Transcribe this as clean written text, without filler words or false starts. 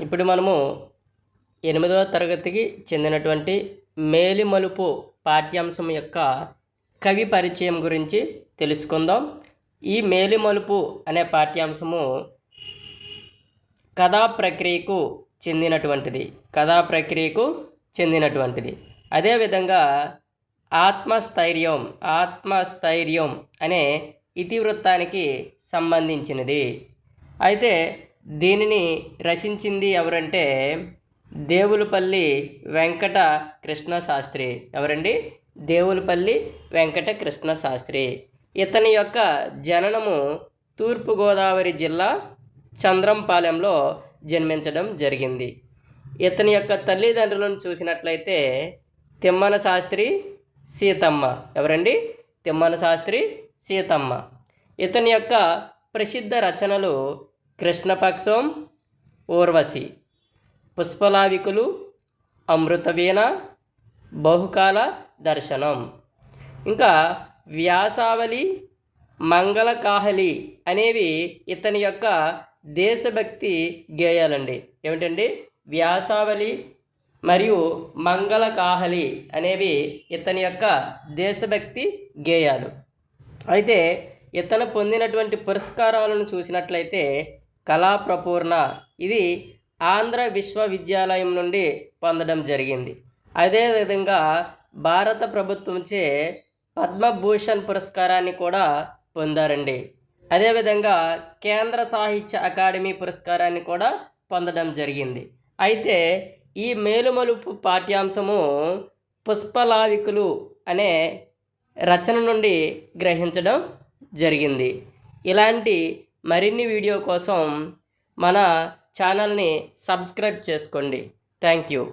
ఇప్పుడు మనము 8వ తరగతికి చెందినటువంటి మేలిమలుపు పాఠ్యాంశం యొక్క కవి పరిచయం గురించి తెలుసుకుందాం. ఈ మేలిమలుపు అనే పాఠ్యాంశము కథా ప్రక్రియకు అదేవిధంగా ఆత్మస్థైర్యం అనే ఇతివృత్తానికి సంబంధించినది. అయితే దీనిని రచించింది ఎవరంటే దేవులపల్లి వెంకట కృష్ణ శాస్త్రి. ఎవరండి? దేవులపల్లి వెంకట కృష్ణ శాస్త్రి. ఇతని యొక్క జననము తూర్పుగోదావరి జిల్లా చంద్రంపాలెంలో జన్మించడం జరిగింది. ఇతని యొక్క తల్లిదండ్రులను చూసినట్లయితే తిమ్మన శాస్త్రి, సీతమ్మ. ఎవరండి? తిమ్మన శాస్త్రి, సీతమ్మ. ఇతని యొక్క ప్రసిద్ధ రచనలు కృష్ణపక్షం, ఊర్వశి, పుష్పలావికులు, అమృతవీణ, బహుకాల దర్శనం, ఇంకా వ్యాసావళి, మంగళకాహళి అనేవి ఇతని యొక్క దేశభక్తి గేయాలండి. ఏమిటండి? వ్యాసావళి మరియు మంగళకాహళి అనేవి ఇతని యొక్క దేశభక్తి గేయాలు. అయితే ఇతను పొందినటువంటి పురస్కారాలను చూసినట్లయితే కళాప్రపూర్ణ, ఇది ఆంధ్ర విశ్వవిద్యాలయం నుండి పొందడం జరిగింది. అదేవిధంగా భారత ప్రభుత్వంచే పద్మభూషణ్ పురస్కారాన్ని కూడా పొందారండి. అదేవిధంగా కేంద్ర సాహిత్య అకాడమీ పురస్కారాన్ని కూడా పొందడం జరిగింది. అయితే ఈ మేలుమలుపు పాఠ్యాంశము పుష్పలావికులు అనే రచన నుండి గ్రహించడం జరిగింది. ఇలాంటి మరిన్ని వీడియో కోసం మన ఛానల్ని సబ్స్క్రైబ్ చేసుకోండి. Thank you.